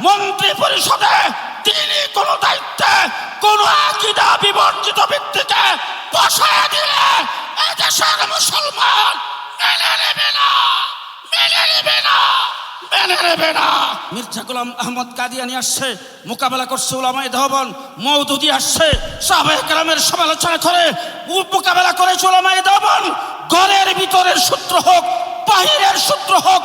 মন্ত্রী পরিষদে তিনি কোন দায়িত্বে কোন আকীদা বিবর্জিত ব্যক্তিকে বসায় দিলে এদেশের মুসলমান মেনে নেবে না, মেনে নেবে না, মেনে নেবে না। মির্জা গোলাম আহমদ কাদিয়ানী আসছে, মোকাবেলা করছে উলামায়ে দেওবন্দ। মওদুদি আসছে, সাহাবায়ে কেরামের সমালোচনা করে মোকাবেলা করেছে উলামায়ে দেওবন্দ। ঘরের ভিতরের সূত্র হোক, বাহিরের সূত্র হোক,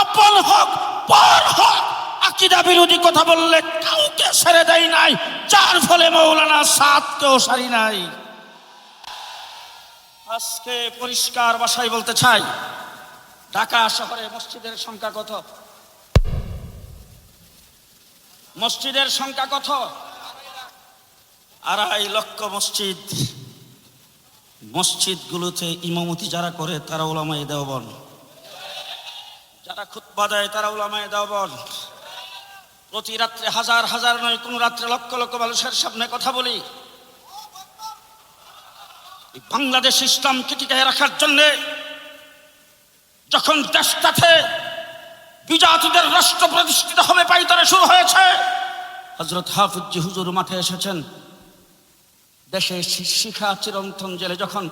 আপন হোক, পর হোক, আকীদা বিরোধী কথা বললে কাউকে ছেড়ে দেয় নাই, যার ফলে মাওলানা সাদকেও সারি নাই। আজকে পরিষ্কার ভাষায় বলতে চাই, ঢাকা শহরে মসজিদের সংখ্যা কত? মসজিদের সংখ্যা কত? 2.5 লক্ষ মসজিদ। মসজিদগুলোতে ইমামতি যারা করে তারা উলামায়ে দেওবন্দ, যারা খুতবা দেয় তারা উলামায়ে দেওবন্দ। প্রতি রাত্রে হাজার হাজার নয়, কোন রাত্রে লক্ষ লক্ষ মানুষের সামনে কথা বলি। বাংলাদেশ ইসলামকে টিকিয়ে রাখার জন্য যখন দেশটাতে বিজাতিদের রাষ্ট্র প্রতিষ্ঠিত হবে পাইতারে শুরু হয়েছে, হযরত হাফিজ জি হুজুর মাঠে এসেছেন। দেশে শিখা চিরন্তন জেলে যখন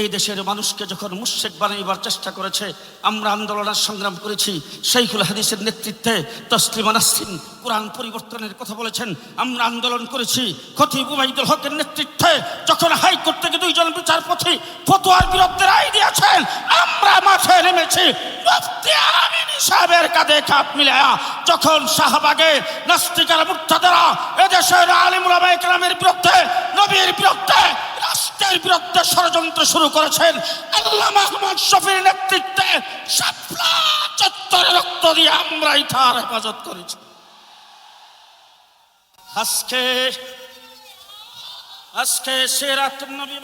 এই দেশের মানুষকে যখন মুশরিক বানাইবার চেষ্টা করেছে, আমরা আন্দোলনের সংগ্রাম করেছি। শাইখুল হাদিসের নেতৃত্বে তসলিমা নাসরিন কোরআন পরিবর্তনের কথা বলেছেন, আমরা আন্দোলন করেছি। খতিব উবাইদুল হকের নেতৃত্বে যখন হাইকোর্ট থেকে 2 জন বিচারপতি ফতোয়ার বিরুদ্ধে রায় দিয়েছেন, আমরা মাঠে নেমেছি। মুফতি আমিন সাহেবের কাঁধে কাঁধ মিলায়া যখন শাহবাগে নাস্তিকেরা মুর্তাদারা এদেশের আলেম উলামায়ে কেরামের বিরুদ্ধে, নবীর বিরুদ্ধে, রাষ্ট্রের বিরুদ্ধে ষড়যন্ত্র শুরু করেছেন, আল্লামা আহমদ শফীর নেতৃত্বে শাপলা চত্বরে রক্ত দিয়ে আমরাই তার হেফাজত করেছি। আজকে সিরাতুন নবী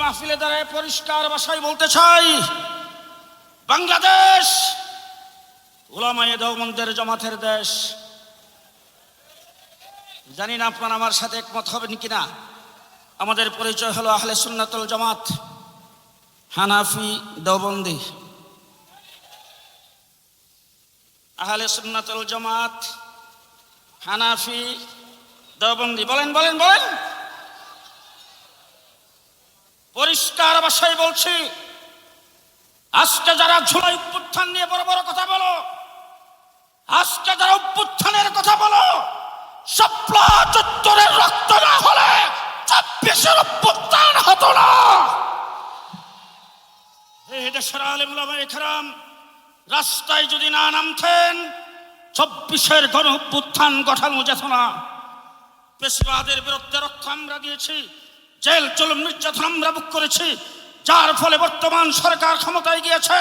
মাহফিলে দাঁড়ায় পরিষ্কার ভাষায় বলতে চাই, বাংলাদেশ উলামায়ে দেওবন্দের জামাতের দেশ। জানি না আপনারা আমার সাথে একমত হবেন কিনা। আমাদের পরিচয় হলো আহলে সুন্নাতুল জামাত, হানাফি দেওবন্দি। আহলে সুন্নাতুল জামাত, হানাফি দেওবন্দি। বলেন বলেন বলেন। পরিষ্কার ভাষায় বলছি, আজকে যারা জুলাই অভ্যুত্থান নিয়ে বড় বড় কথা বলো, আজকে যারা অভ্যুত্থানের কথা বলো, শাপলা চত্বরের রক্ত না হলে 26-এর অভ্যুত্থান হতো না। এই দেশের আলেম উলামায়ে কেরাম রাস্তায় যদি না নামতেন, 26-এর গণ অভ্যুত্থান ঘটানো যেত না। পেশওয়াদের বিরুদ্ধে রক্ত আমরা দিয়েছি, জেল জুলুম নির্যাতন আমরা ভোগ করেছি, যার ফলে বর্তমান সরকার ক্ষমতায় গিয়েছে।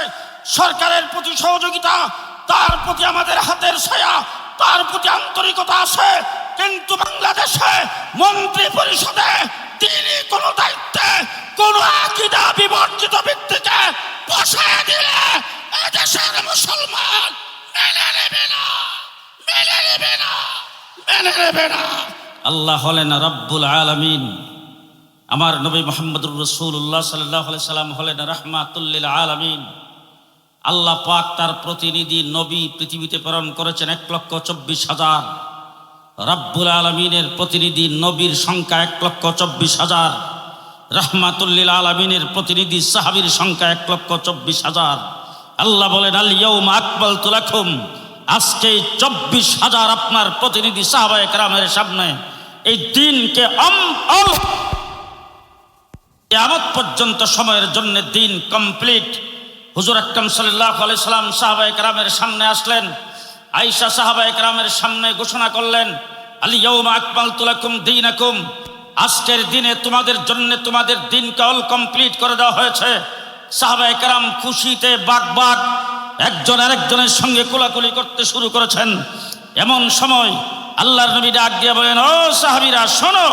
সরকারের প্রতি সহযোগিতা, তার প্রতি আমাদের হাতের ছায়া, তার প্রতি আন্তরিকতা আছে। কিন্তু বাংলাদেশে মন্ত্রী পরিষদে তিনি কোন দায়িত্বে কোন আকীদা বিবর্জিত ব্যক্তিকে বসায় দিলে এদেশের মুসলমান মেনে নেবে না, মেনে নেবে না, মেনে নেবে না। আল্লাহ হলেন রব্বুল আলামিন, আমার নবী মুহাম্মদুর রাসূলুল্লাহ সাল্লাল্লাহু আলাইহি সাল্লাম হলেন রাহমাতুল লিল আলামিন। আল্লাহ পাক তার প্রতিনিধি নবী পৃথিবীতে প্রেরণ করেছেন 1,24,000। রব্বুল আলামিনের প্রতিনিধি নবীর সংখ্যা 1,24,000। রাহমাতুল লিল আলামিনের প্রতিনিধি সাহাবীর সংখ্যা 1,24,000। আল্লাহ বলেন আল ইয়াউমা আকমালতু লাকুম, আজকে 24,000 আপনার প্রতিনিধি সাহাবায়ে কেরামের সামনে এই দিনকে কিয়ামত পর্যন্ত সময়ের জন্য দিন কমপ্লিট। হুজুর আকরাম সাল্লাল্লাহু আলাইহি সাল্লাম সাহাবায়ে কেরামের সামনে আসলেন, আয়েশা সাহাবায়ে কেরামের সামনে ঘোষণা করলেন আল ইয়াউমা আকমালতু লাকুম দীনাকুম, আজকের দিনে তোমাদের জন্য তোমাদের দিনকে অল কমপ্লিট করে দেওয়া হয়েছে। সাহাবায়ে কেরাম খুশিতে বাগবাগ একজন আরেকজনের সঙ্গে কোলাকুলি করতে শুরু করেছেন। এমন সময় আল্লাহর নবী ডাক দিয়ে বলেন, ও সাহাবীরা শোনো,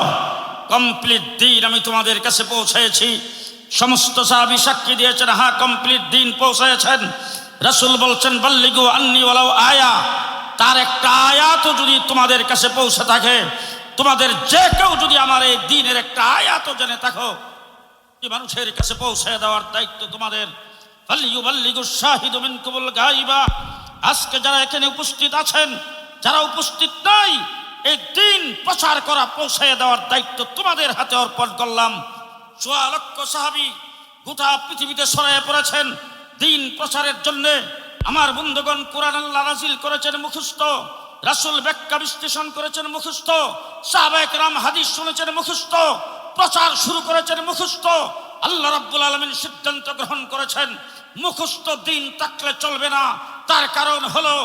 কমপ্লিট দিন আমি তোমাদের কাছে পৌঁছেছি। সমস্ত সাহাবী সাক্ষী দিয়েছেন, হ্যাঁ কমপ্লিট দিন পৌঁছেছেন। রাসূল বলছেন বাল্লিগু আন্নি ওয়ালাউ আয়া, তার একটা আয়াতও যদি তোমাদের কাছে পৌঁছে থাকে, তোমাদের যে কেউ যদি আমার এই দিনের একটা আয়াতও জেনে থাকো, মানুষের কাছে পৌঁছে দেওয়ার দায়িত্ব তোমাদের। ফালিয়ুবাল্লিগুশ শাহিদু মিনকুমুল গায়বা আজকে যারা এখানে উপস্থিত আছেন, যারা উপস্থিত নাই, এই দিন প্রচার করা, পৌঁছে দেওয়ার দায়িত্ব তোমাদের হাতে অর্পণ করলাম। ১৪ লক্ষ সাহাবী গোটা পৃথিবীতে ছড়িয়ে পড়েছেন দিন প্রচারের জন্য। আমার বন্ধুগণ, কোরআন আল্লাহ নাযিল করেছেন মুখস্থ, রাসূল ব্যাখ্যা বিশ্লেষণ করেছেন মুখস্থ, সাহাবায়ে কেরাম হাদিস শুনেছেন মুখস্থ, প্রচার শুরু করেছেন মুখস্থ। আল্লাহ রাব্বুল আলামিন সিদ্ধান্ত গ্রহণ করেছেন মুখস্থ দিন থাকলে চলবে না। তার কারণ হলো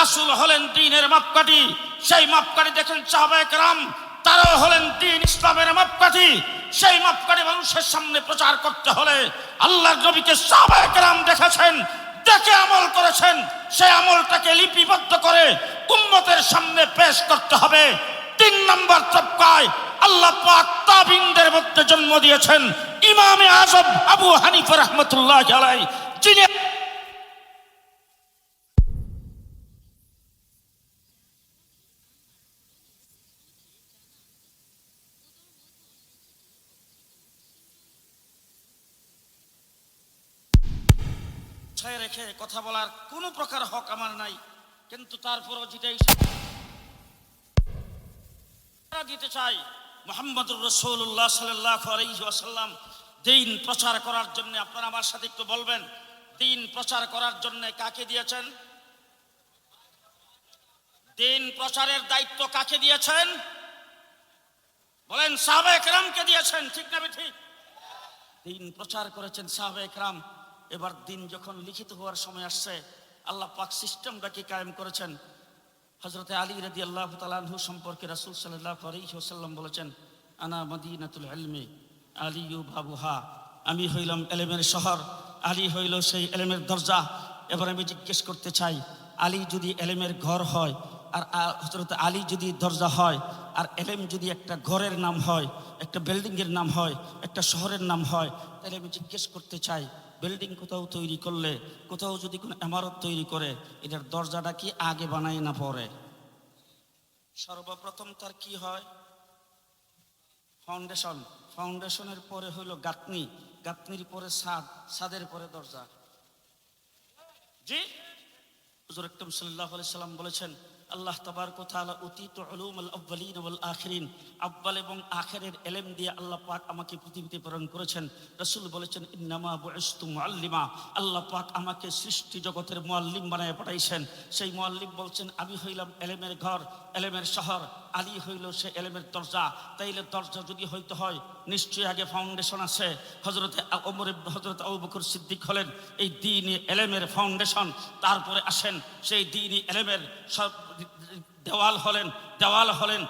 রাসূল হলেন দ্বীনের মাপকাঠি। সেই মাপকাঠি দেখেন সাহাবায়ে কেরাম, তারাও হলেন দ্বীন ইসলামের মাপকাঠি। সেই মাপকাঠি মানুষের সামনে প্রচার করতে হলে আল্লাহর নবীকে সাহাবায়ে কেরাম দেখেছেন, দেখে আমল করেছেন। সেই আমলটাকে লিপিবদ্ধ করে উম্মতের সামনে পেশ করতে হবে। ৩ নম্বর তবকায় আল্লাহ পাক তাবিনদের মধ্যে জন্ম দিয়েছেন ইমামে আযম আবু হানিফা রাহমাতুল্লাহি আলাইহি, যিনি রেখে কথা বলার কোনো প্রকার হক আমার নাই, কিন্তু তারপরও যেটাই দিতে চাই, মুহাম্মদুর রাসূলুল্লাহ সাল্লাল্লাহু আলাইহি ওয়াসাল্লাম দ্বীন প্রচার করার জন্য, আপনারা আমার সাথে একটু বলবেন, দ্বীন প্রচার করার জন্য কাকে দিয়েছেন? দ্বীন প্রচারের দায়িত্ব কাকে দিয়েছেন? বলেন, সাহাবায়ে কেরামকে দিয়েছেন, ঠিক না ঠিক? দ্বীন প্রচার করেছেন সাহাবায়ে কেরাম। এবার দিন যখন লিখিত হওয়ার সময় আসছে, আল্লাহ পাক সিস্টেমটাকে কায়েম করেছেন। হযরতে আলী রাদিয়াল্লাহু তাআলা আনহু সম্পর্কে রাসূল সাল্লাল্লাহু আলাইহি ওয়াসাল্লাম বলেছেন, আনা মদিনাতুল ইলমি আলিয়ু বাবুহা, আমি হইলাম ইলমের শহর, আলী হইল সেই ইলমের দরজা। এবার আমি জিজ্ঞেস করতে চাই, আলী যদি ইলমের ঘর হয়, আর হযরতে আলী যদি দরজা হয়, আর ইলম যদি একটা ঘরের নাম হয়, একটা বিল্ডিংয়ের নাম হয়, একটা শহরের নাম হয়, তাহলে আমি জিজ্ঞেস করতে চাই, বিল্ডিং কোথাও তৈরি করলে, কোথাও যদি কোনো ইমারত তৈরি করে, এটার দরজাটা কি আগে বানায় না পরে? সর্বপ্রথম তার কি হয়? ফাউন্ডেশন। ফাউন্ডেশনের পরে হলো গাঁথনি, গাঁথনির পরে ছাদ, ছাদের পরে দরজা। জি, হুজুর আকরাম সাল্লাল্লাহু আলাইহি সাল্লাম বলেছেন, আল্লাহ তাবারক ওয়া তাআলা উতিতু উলুমুল আউয়ালিন ওয়াল আখিরিন, আউয়াল এবং আখিরের ইলম দিয়ে আল্লাহ পাক আমাকে পৃথিবীতে প্রেরণ করেছেন। রাসূল বলেছেন, ইন্নামা বুইসতু মুআল্লিমা, আল্লাহ পাক আমাকে সৃষ্টি জগতের মুআল্লিম বানায় পাঠাইছেন। সেই মুআল্লিম বলছেন, আমি হইলাম ইলমের ঘর, ইলমের শহর, আলী হইল সে ইলমের দরজা। তাইলে দরজা যদি হইতে হয়, নিশ্চয়ই আগে ফাউন্ডেশন আছে। হযরতে আবু বকর সিদ্দিক হলেন এই দ্বীনি ইলমের ফাউন্ডেশন। তারপরে আসেন সেই দ্বীনি ইলমের সব দেওয়াল হলেন,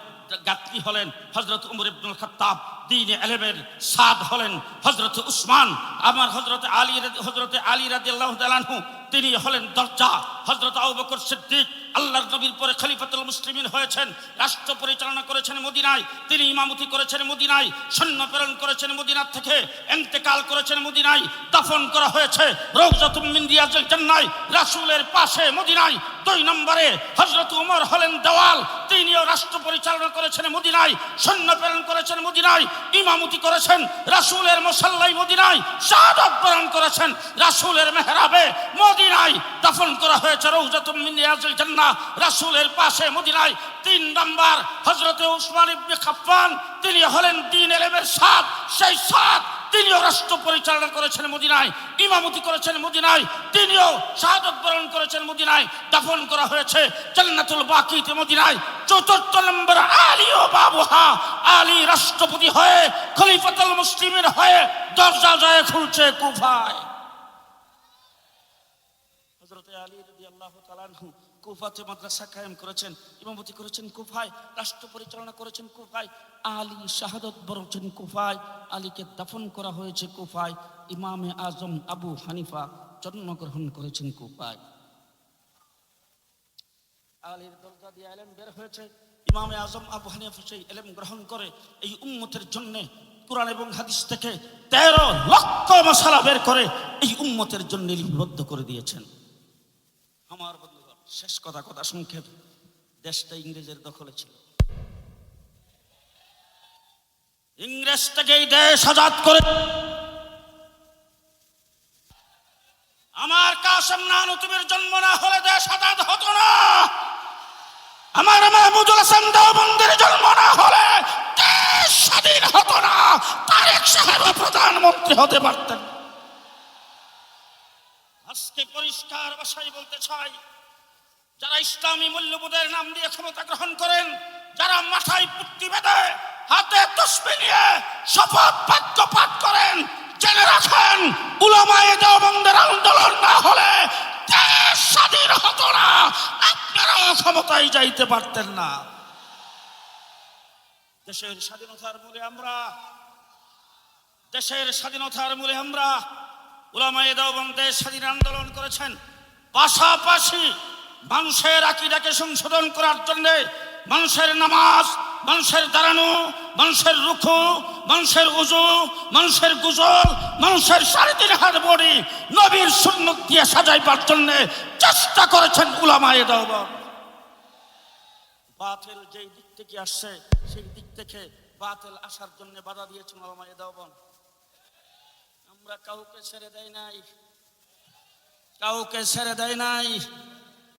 গাঁথনি হলেন হযরত উমর ইবনুল খাত্তাব। দ্বীনে ইলমের সাদ হলেন হযরত উসমান। আমার হযরত আলী রাদিয়াল্লাহু তাআলা আনহু, তিনি হলেন দরজা। হযরত আবু বকর সিদ্দিক আল্লাহর নবীর পরে খলিফাতুল মুসলিমিন হয়েছেন, রাষ্ট্র পরিচালনা করেছেন মদিনায়, তিনি ইমামতি করেছেন মদিনায়, সৈন্য প্রেরণ করেছেন মদিনা থেকে, ইন্তেকাল করেছেন মদিনায়, দাফন করা হয়েছে রওজাতুম মিন রিয়াজিল জান্নাহ, রাসূলের পাশে মদিনায়। 2 নম্বরে হযরত ওমর হলেন দেওয়াল, তিনিও রাষ্ট্র পরিচালনা করেছেন মদিনায়, সৈন্য প্রেরণ করেছেন মদিনায়, ইমামতি করেছেন রাসূলের মুসাল্লায় মদিনায়, শাহাদাত বরণ করেছেন রাসূলের মেহরাবে মদিনায়, দাফন করা হয়েছে রওজাতুম মিন রিয়াজিল জান্নাহ, রাসূলের পাশে মদিনায়। 3 নম্বর হযরত উসমান ইবনে খাফফান, তিনি হলেন দ্বীন ইলমের সাদ, সেই সাদ তিনিও রাষ্ট্র পরিচালনা করেছেন মদিনায়, ইমামতি করেছেন মদিনায়, তিনিও শাহাদাত বরণ করেছেন মদিনায়, দাফন করা হয়েছে জান্নাতুল বাকিতে মদিনায়। 4 নম্বর আলী ও বাবুহা, আলী রাষ্ট্রপতি হয়ে খলিফাতুল মুসলিমিন হয়ে দরজা যায় খুলছে কুফায়। হযরত আলী রাদিয়াল্লাহু তাআলা আনহু কুফাতে মাদ্রাসা কায়েম করেছেন, ইমামতি করেছেন কুফায়, রাষ্ট্র পরিচালনা করেছেন কুফায়। আলী শাহাদাত বরণ কুফায়, আলীকে দাফন করা হয়েছে কুফায়। ইমামে আজম আবু হানিফা জন্মগ্রহণ করেছেন কুফায়। আলীর দরজা দিয়ে ইলম বের হয়েছে, ইমামে আজম আবু হানিফা সেই ইলম গ্রহণ করে এই উম্মতের জন্য কুরআন এবং হাদিস থেকে 13 লক্ষ মাসালা বের করে এই উম্মতের জন্য লিপিবদ্ধ করে দিয়েছেন। আমার বন্ধুগণ, শেষ কথা সংক্ষেপ, দেশটা ইংরেজের দখলে ছিল। ইংরেজ থেকে এই দেশ আজাদ করে আমার কাসেম নানুতুবির জন্ম না হলে দেশ আজাদ আমার মাহমুদুল হাসান দেওবন্দের জন্ম না হলে দেশ স্বাধীন হতো না, তারেক সাহেব প্রধানমন্ত্রী হতে পারতেন। আজকে পরিষ্কার ভাষায় বলতে চাই, যারা ইসলামী মূল্যবোধের নাম দিয়ে ক্ষমতা গ্রহণ করেন, যারা মাথায় পুট্টি বেঁধে হাতে তসবিহ নিয়ে শপথ বাক্য পাঠ করেন, জেনে রাখেন উলামায়ে দেওবন্দের আন্দোলন না হলে দেশ স্বাধীন হতো না, আপনারাও ক্ষমতায় যাইতে পারতেন না। দেশের স্বাধীনতার মূলে আমরা উলামায়ে দেওবন্দ দেশ স্বাধীন আন্দোলন করেছেন। পাশাপাশি মানুষের আকীদাকে সংশোধন করার জন্য মানুষের নামাজ, মানুষের দাঁড়ানো, মানুষের রুকু, মানুষের উজু, মানুষের গুজল, মানুষের 3.5 হাত বডি নবীর সুন্নত দিয়ে সাজাইবার জন্য চেষ্টা করেছেন উলামায়ে দেওবন্দ। বাতিল যেই দিক থেকে আসছে সেই দিক থেকে বাতিল আসার জন্য বাধা দিয়েছেন উলামায়ে দেওবন্দ। আমরা কাউকে ছেড়ে দেয় নাই।